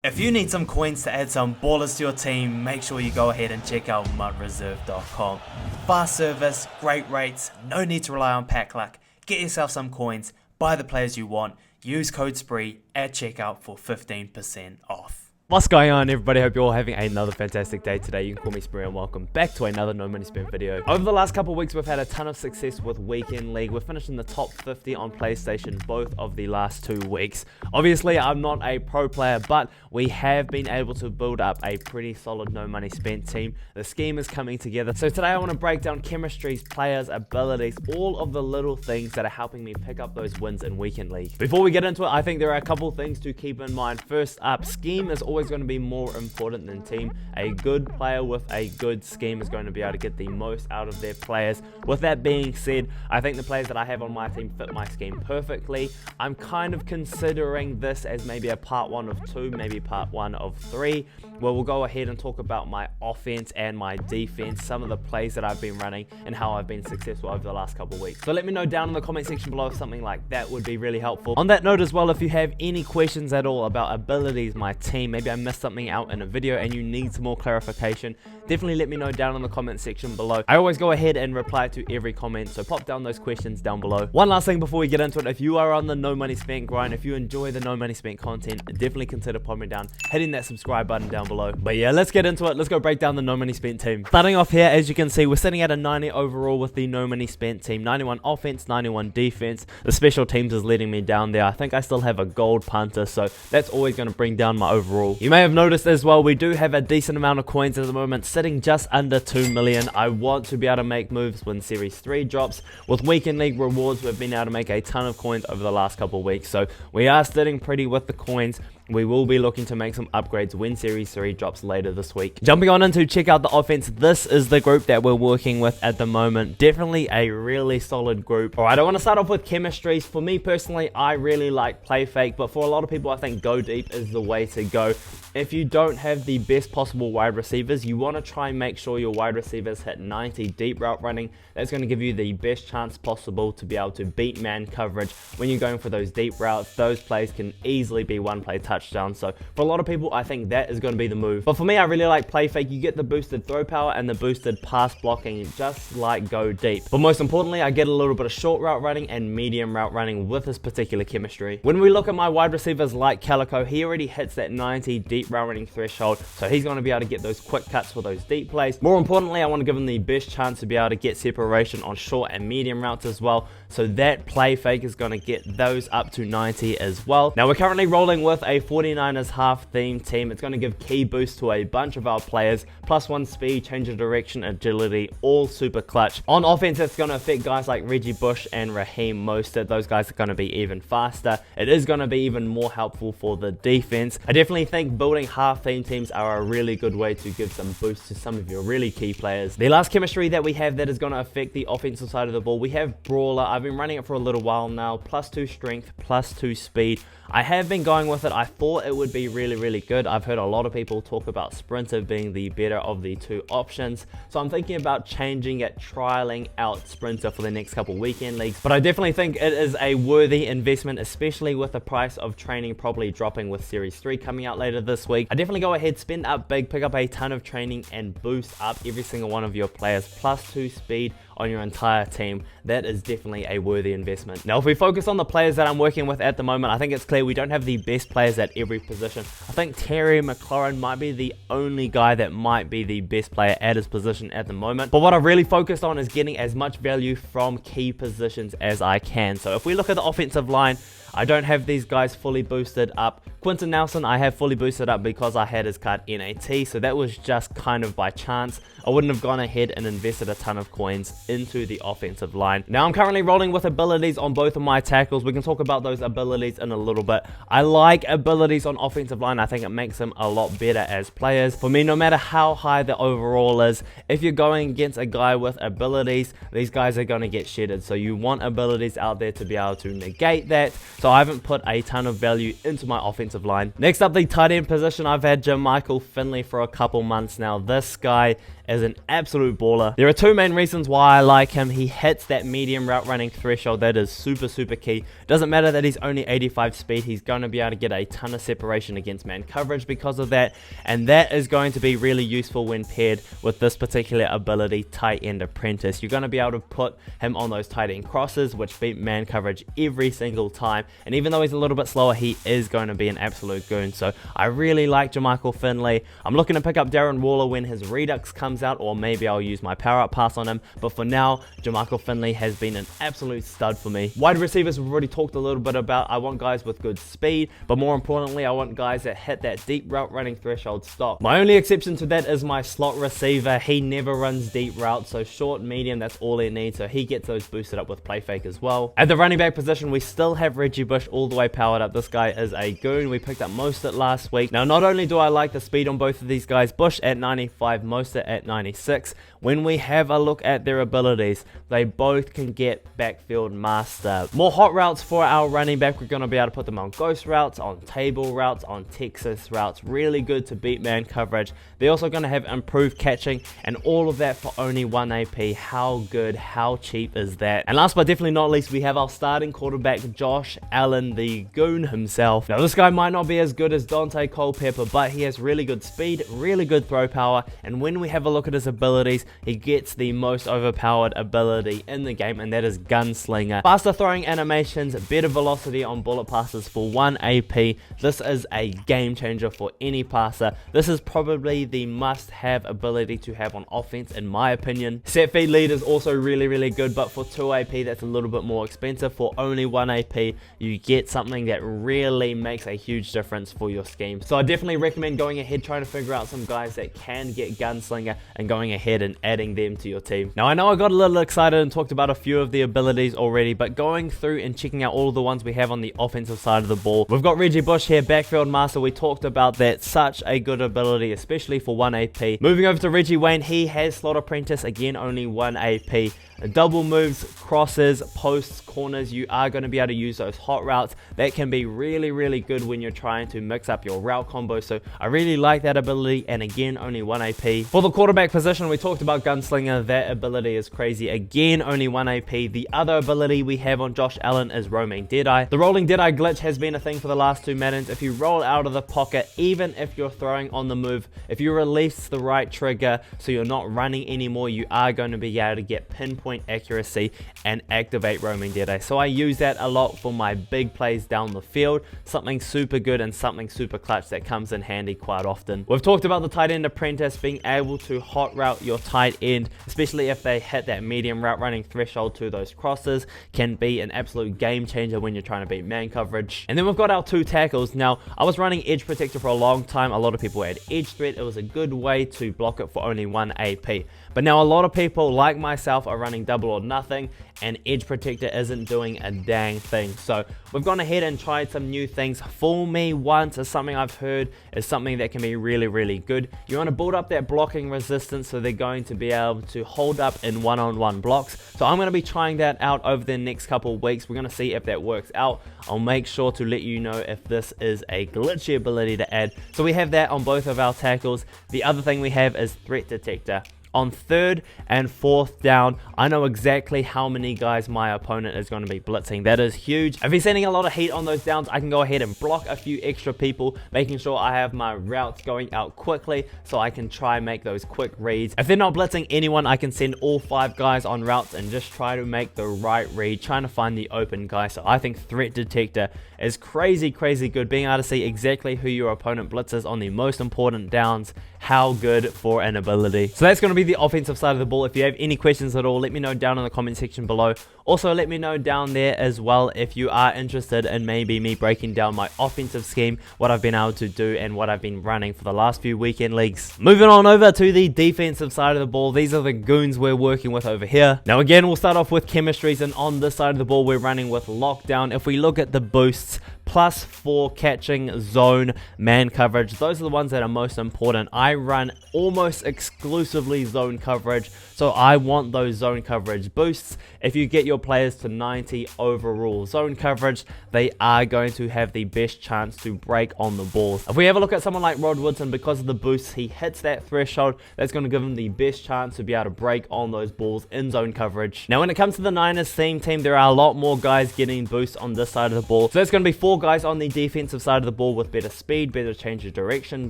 If you need some coins to add some ballers to your team, make sure you go ahead and check out mudreserve.com. Fast service, great rates, no need to rely on pack luck. Get yourself some coins, buy the players you want, use code SPREE at checkout for 15% off. What's going on, everybody? Hope you're all having another fantastic day today. You can call me Spree and welcome back to another No Money Spent video. Over the last couple of weeks, we've had a ton of success with Weekend League. We're finishing the top 50 on PlayStation both of the last 2 weeks. Obviously, I'm not a pro player, but we have been able to build up a pretty solid No Money Spent team. The scheme is coming together. So today I want to break down chemistries, players, abilities, all of the little things that are helping me pick up those wins in Weekend League. Before we get into it, I think there are a couple things to keep in mind. First up, scheme is always going to be more important than team. A good player with a good scheme is going to be able to get the most out of their players. With that being said, I think the players that I have on my team fit my scheme perfectly. I'm kind of considering this as maybe a part 1 of 2, maybe part 1 of 3, where we'll go ahead and talk about my offense and my defense, some of the plays that I've been running and how I've been successful over the last couple of weeks. So let me know down in the comment section below if something like that would be really helpful. On that note as well, if you have any questions at all about abilities, my team, maybe I missed something out in a video and you need some more clarification, definitely let me know down in the comment section below. I always go ahead and reply to every comment, so pop down those questions down below. One last thing before we get into it, if you are on the No Money Spent grind, if you enjoy the No Money Spent content, definitely consider popping down, hitting that subscribe button down below. But yeah, let's get into it. Let's go break down the No Money Spent team. Starting off here, as you can see, we're sitting at a 90 overall with the No Money Spent team. 91 offense, 91 defense. The special teams is letting me down there. I think I still have a gold punter, so that's always going to bring down my overall. You may have noticed as well, we do have a decent amount of coins at the moment, sitting just under 2 million. I want to be able to make moves when Series 3 drops. With Weekend League rewards, we've been able to make a ton of coins over the last couple of weeks, so we are sitting pretty with the coins. We will be looking to make some upgrades when Series 3 drops later this week. Jumping on into check out the offense, this is the group that we're working with at the moment. Definitely a really solid group. Alright, I want to start off with chemistries. For me personally, I really like play fake, but for a lot of people, I think go deep is the way to go. If you don't have the best possible wide receivers, you want to try and make sure your wide receivers hit 90 deep route running. That's going to give you the best chance possible to be able to beat man coverage. When you're going for those deep routes, those plays can easily be one play touchdown. So for a lot of people, I think that is going to be the move. But for me, I really like play fake. You get the boosted throw power and the boosted pass blocking, just like go deep. But most importantly, I get a little bit of short route running and medium route running with this particular chemistry. When we look at my wide receivers like Calico, he already hits that 90 deep route running threshold, so he's going to be able to get those quick cuts for those deep plays. More importantly, I want to give him the best chance to be able to get separation on short and medium routes as well, so that play fake is going to get those up to 90 as well. Now we're currently rolling with a 49ers half theme team. It's going to give key boost to a bunch of our players, +1 speed, change of direction, agility, all super clutch. On offense, it's going to affect guys like Reggie Bush and Raheem Mostert. Those guys are going to be even faster. It is going to be even more helpful for the defense. I definitely think building half theme teams are a really good way to give some boost to some of your really key players. The last chemistry that we have that is going to affect the offensive side of the ball, we have Brawler. I've been running it for a little while now, +2 strength, +2 speed. I have been going with it. I thought it would be really good. I've heard a lot of people talk about Sprinter being the better of the 2 options, so I'm thinking about changing it, trialing out Sprinter for the next couple weekend leagues. But I definitely think it is a worthy investment, especially with the price of training probably dropping with Series 3 coming out later this week. I definitely go ahead, spend up big, pick up a ton of training and boost up every single one of your players, +2 speed on your entire team. That is definitely a worthy investment. Now if we focus on the players that I'm working with at the moment, I think it's clear we don't have the best players at every position. I think Terry McLaurin might be the only guy that might be the best player at his position at the moment. But what I've really focused on is getting as much value from key positions as I can. So if we look at the offensive line, I don't have these guys fully boosted up. Quentin Nelson, I have fully boosted up because I had his card NAT, so that was just kind of by chance. I wouldn't have gone ahead and invested a ton of coins into the offensive line. Now I'm currently rolling with abilities on both of my tackles. We can talk about those abilities in a little bit. I like abilities on offensive line. I think it makes them a lot better as players. For me, no matter how high the overall is, if you're going against a guy with abilities, these guys are going to get shedded. So you want abilities out there to be able to negate that. So I haven't put a ton of value into my offensive offensive line. Next up, the tight end position. I've had Jermichael Finley for a couple months now. This guy is an absolute baller. There are two main reasons why I like him. He hits that medium route running threshold. That is super key. Doesn't matter that he's only 85 speed. He's going to be able to get a ton of separation against man coverage because of that, and that is going to be really useful when paired with this particular ability, tight end apprentice. You're going to be able to put him on those tight end crosses, which beat man coverage every single time, and even though he's a little bit slower, he is going to be an absolute goon. So I really like Jermichael Finley. I'm looking to pick up Darren Waller when his Redux comes out, or maybe I'll use my power up pass on him, but for now, Jermichael Finley has been an absolute stud for me. Wide receivers we've already talked a little bit about. I want guys with good speed, but more importantly, I want guys that hit that deep route running threshold stop. My only exception to that is my slot receiver. He never runs deep routes, so short, medium, that's all he needs, so he gets those boosted up with play fake as well. At the running back position, we still have Reggie Bush all the way powered up. This guy is a goon. We picked up Mostert last week. Now, not only do I like the speed on both of these guys, Bush at 95, Mostert at 96, when we have a look at their abilities, they both can get backfield master. More hot routes for our running back. We're going to be able to put them on ghost routes, on table routes, on Texas routes. Really good to beat man coverage. They're also going to have improved catching, and all of that for only 1 AP. How good, how cheap is that? And last but definitely not least, we have our starting quarterback, Josh Allen, the goon himself. Now, this guy might not be as good as Dante Culpepper, but he has really good speed, really good throw power, and when we have a look at his abilities, he gets the most overpowered ability in the game, and that is Gunslinger. Faster throwing animations, better velocity on bullet passes for 1 AP. This is a game changer for any passer. This is probably the must-have ability to have on offense, in my opinion. Set feed lead is also really good, but for 2 AP, that's a little bit more expensive. For only 1 AP, you get something that really makes a huge difference for your scheme. So I definitely recommend going ahead, trying to figure out some guys that can get Gunslinger, and going ahead and adding them to your team. Now, I know I got a little excited and talked about a few of the abilities already, but going through and checking out all of the ones we have on the offensive side of the ball, we've got Reggie Bush here, backfield master. We talked about that. Such a good ability, especially for 1 AP. Moving over to Reggie Wayne, he has slot apprentice, again only 1 AP. Double moves, crosses, posts, corners, you are going to be able to use those hot routes. That can be really good when you're trying to mix up your route combo, so I really like that ability, and again only 1 AP. For the quarterback position, we talked about Gunslinger. That ability is crazy, again only 1 AP. The other ability we have on Josh Allen is roaming Deadeye. The rolling Deadeye glitch has been a thing for the last 2 Maddens. If you roll out of the pocket, even if you're throwing on the move, if you release the right trigger so you're not running anymore, you are going to be able to get pinpoint accuracy and activate roaming Deadeye. So I use that a lot for my big plays down the field. Something super good and something super clutch that comes in handy quite often. We've talked about the tight end apprentice being able to hot route your tight end, especially if they hit that medium route running threshold to those crosses. Can be an absolute game changer when you're trying to beat man coverage. And then we've got our 2 tackles. Now, I was running edge protector for a long time. A lot of people had edge threat. It was a good way to block it for only 1 AP. But now a lot of people like myself are running double or nothing, and edge protector isn't doing a dang thing. So we've gone ahead and tried some new things. Fool me once is something I've heard is something that can be really good. You want to build up that blocking resistance so they're going to be able to hold up in one-on-one blocks. So I'm going to be trying that out over the next couple of weeks. We're going to see if that works out. I'll make sure to let you know if this is a glitchy ability to add. So we have that on both of our tackles. The other thing we have is threat detector. On 3rd and 4th down, I know exactly how many guys my opponent is going to be blitzing. That is huge. If he's sending a lot of heat on those downs, I can go ahead and block a few extra people, making sure I have my routes going out quickly so I can try and make those quick reads. If they're not blitzing anyone, I can send all 5 guys on routes and just try to make the right read, trying to find the open guy. So I think threat detector is crazy good. Being able to see exactly who your opponent blitzes on the most important downs, how good for an ability. So that's going to be the offensive side of the ball. If you have any questions at all, let me know down in the comment section below. Also, let me know down there as well if you are interested in maybe me breaking down my offensive scheme, what I've been able to do and what I've been running for the last few weekend leagues. Moving on over to the defensive side of the ball, these are the goons we're working with over here. Now again, we'll start off with chemistries, and on this side of the ball we're running with lockdown. If we look at the boosts, plus 4 catching, zone, man coverage. Those are the ones that are most important. I run almost exclusively zone coverage, so I want those zone coverage boosts. If you get your players to 90 overall zone coverage, they are going to have the best chance to break on the balls. If we have a look at someone like Rod Woodson, because of the boosts, he hits that threshold. That's going to give him the best chance to be able to break on those balls in zone coverage. Now, when it comes to the Niners theme team, there are a lot more guys getting boosts on this side of the ball. So there's going to be 4 guys on the defensive side of the ball with better speed, better change of direction,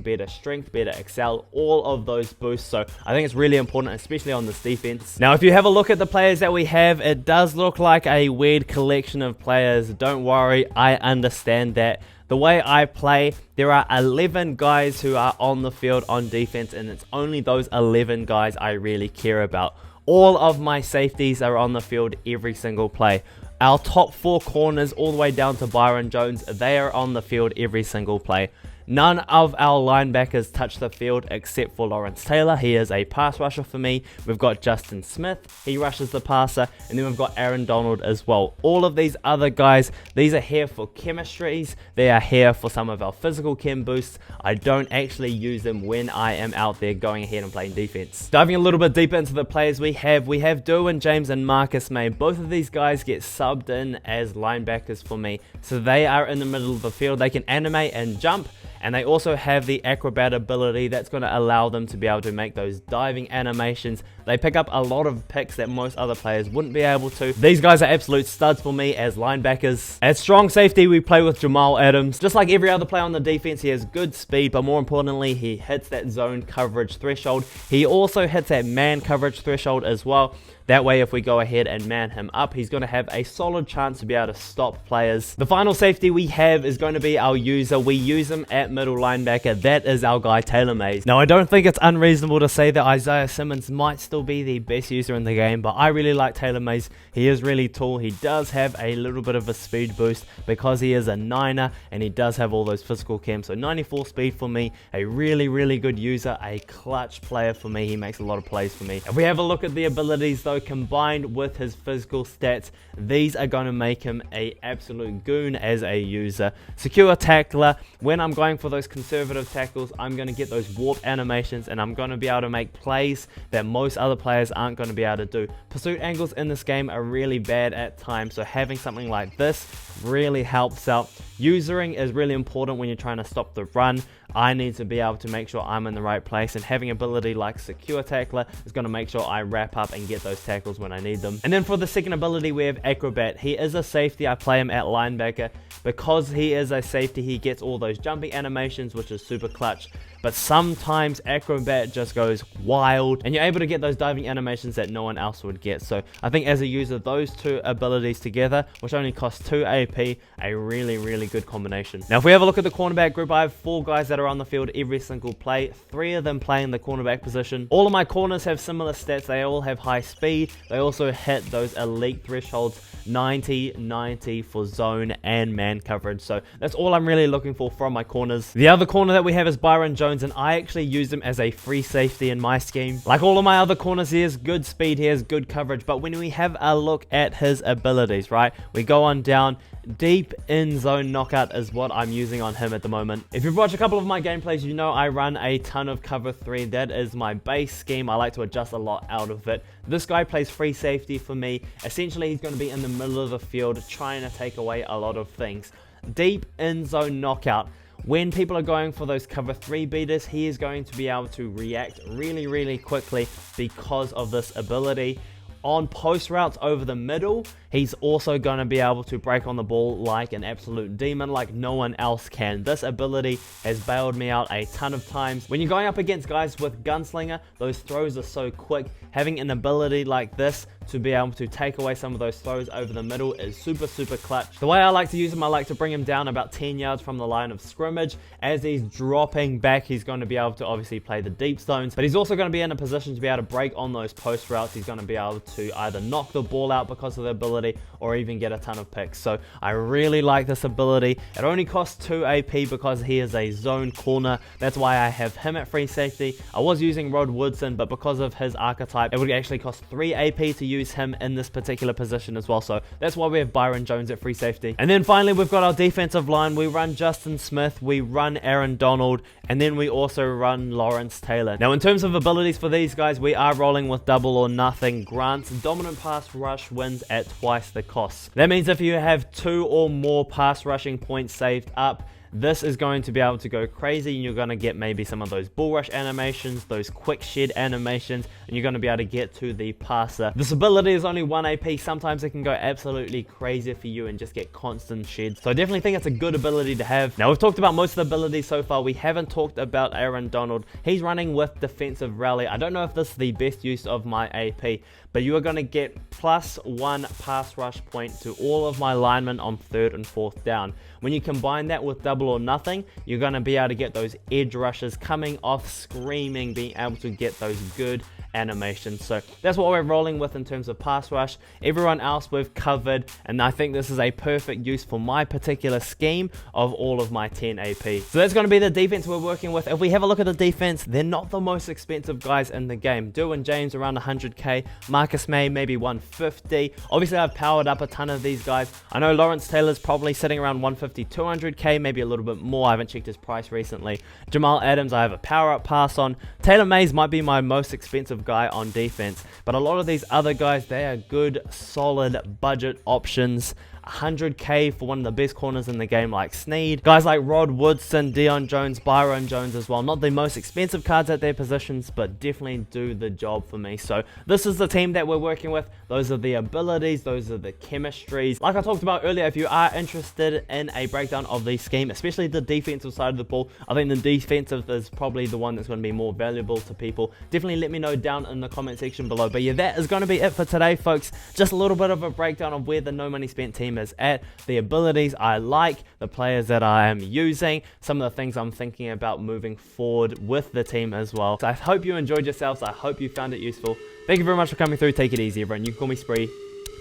better strength, better excel, all of those boosts. So I think it's really important, especially on this defense. Now, if you have a look at the players that we have, it does look like a weird collection of players. Don't worry, I understand that. The way I play, there are 11 guys who are on the field on defense, and it's only those 11 guys I really care about. All of my safeties are on the field every single play. Our top 4 corners, all the way down to Byron Jones, they are on the field every single play. None of our linebackers touch the field except for Lawrence Taylor. He is a pass rusher for me. We've got Justin Smith. He rushes the passer. And then we've got Aaron Donald as well. All of these other guys, these are here for chemistries. They are here for some of our physical chem boosts. I don't actually use them when I am out there going ahead and playing defense. Diving a little bit deeper into the players we have Derwin James and Marcus May. Both of these guys get subbed in as linebackers for me. So they are in the middle of the field. They can animate and jump. And they also have the acrobat ability that's going to allow them to be able to make those diving animations. They pick up a lot of picks that most other players wouldn't be able to. These guys are absolute studs for me as linebackers. At strong safety, we play with Jamal Adams. Just like every other player on the defense, he has good speed, but more importantly, he hits that zone coverage threshold. He also hits that man coverage threshold as well. That way, if we go ahead and man him up, he's going to have a solid chance to be able to stop players. The final safety we have is going to be our user. We use him at middle linebacker. That is our guy, Taylor Mays. Now, I don't think it's unreasonable to say that Isaiah Simmons might still be the best user in the game, but I really like Taylor Mays. He is really tall. He does have a little bit of a speed boost because he is a Niner, and he does have all those physical chem. So 94 speed for me, a really, really good user, a clutch player for me. He makes a lot of plays for me. If we have a look at the abilities though, combined with his physical stats, these are going to make him a absolute goon as a user. Secure tackler. When I'm going for those conservative tackles, I'm going to get those warp animations, and I'm going to be able to make plays that most other players aren't going to be able to do. Pursuit angles in this game are really bad at times, so having something like this really helps out. Usering is really important when you're trying to stop the run. I need to be able to make sure I'm in the right place, and having ability like secure tackler is going to make sure I wrap up and get those tackles when I need them. And then for the second ability, we have acrobat. He is a safety. I play him at linebacker. Because he is a safety, he gets all those jumping animations, which is super clutch. But sometimes acrobat just goes wild, and you're able to get those diving animations that no one else would get. So I think as a user, those two abilities together, which only cost 2 AP, a really, really good combination. Now, if we have a look at the cornerback group, I have 4 guys that are on the field every single play, 3 of them playing the cornerback position. All of my corners have similar stats. They all have high speed. They also hit those elite thresholds, 90, 90 for zone and man coverage. So that's all I'm really looking for from my corners. The other corner that we have is Byron Jones, and I actually use him as a free safety in my scheme. Like all of my other corners, he has good speed, he has good coverage, but when we have a look at his abilities, right, we go on down. Deep in zone knockout is what I'm using on him at the moment. If you've watched a couple of my gameplays, you know I run a ton of cover 3. That is my base scheme. I like to adjust a lot out of it. This guy plays free safety for me. Essentially, he's going to be in the middle of the field trying to take away a lot of things. Deep in zone knockout. When people are going for those cover 3 beaters, he is going to be able to react really, really quickly because of this ability. On post routes over the middle, he's also going to be able to break on the ball like an absolute demon, like no one else can. This ability has bailed me out a ton of times. When you're going up against guys with Gunslinger, those throws are so quick. Having an ability like this to be able to take away some of those throws over the middle is super, super clutch. The way I like to use him, I like to bring him down about 10 yards from the line of scrimmage. As he's dropping back, he's going to be able to obviously play the deep zones, but he's also going to be in a position to be able to break on those post routes. He's going to be able to either knock the ball out because of the ability or even get a ton of picks. So I really like this ability. It only costs 2 AP because he is a zone corner. That's why I have him at free safety. I was using Rod Woodson, but because of his archetype, it would actually cost 3 AP to use use him in this particular position as well. So that's why we have Byron Jones at free safety. And then finally, we've got our defensive line. We run Justin Smith, we run Aaron Donald, and then we also run Lawrence Taylor. Now, in terms of abilities for these guys, we are rolling with double or nothing. Grant's dominant pass rush wins at twice the cost. That means if you have 2 or more pass rushing points saved up, this is going to be able to go crazy, and you're going to get maybe some of those bull rush animations, those quick shed animations, and you're going to be able to get to the passer. This ability is only 1 AP. Sometimes it can go absolutely crazy for you and just get constant sheds. So I definitely think it's a good ability to have. Now, we've talked about most of the abilities so far. We haven't talked about Aaron Donald. He's running with defensive rally. I don't know if this is the best use of my AP, but you are going to get +1 pass rush point to all of my linemen on 3rd and 4th down. When you combine that with double or nothing, you're going to be able to get those edge rushes coming off screaming, being able to get those good animations. So that's what we're rolling with in terms of pass rush. Everyone else we've covered, and I think this is a perfect use for my particular scheme of all of my 10 AP. So that's going to be the defense we're working with. If we have a look at the defense, they're not the most expensive guys in the game. Derwin James around 100k, Marcus May maybe 150. Obviously I've powered up a ton of these guys. I know Lawrence Taylor's probably sitting around 150, 200k, maybe a little bit more. I haven't checked his price recently. Jamal Adams I have a power up pass on. Taylor Mays might be my most expensive guy on defense, but a lot of these other guys, they are good solid budget options. 100k for one of the best corners in the game like Snead. Guys like Rod Woodson, Dion Jones, Byron Jones as well. Not the most expensive cards at their positions, but definitely do the job for me. So this is the team that we're working with. Those are the abilities, those are the chemistries. Like I talked about earlier, if you are interested in a breakdown of the scheme, especially the defensive side of the ball, I think the defensive is probably the one that's going to be more valuable to people. Definitely let me know down in the comment section below. But yeah, that is going to be it for today, folks. Just a little bit of a breakdown of where the No Money Spent team is at, the abilities I like, the players that I am using, some of the things I'm thinking about moving forward with the team as well. So I hope you enjoyed yourselves. I hope you found it useful. Thank you very much for coming through. Take it easy, everyone. You can call me Spree,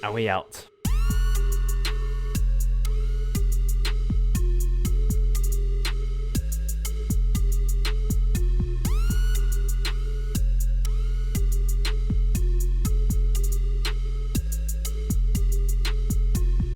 and we out.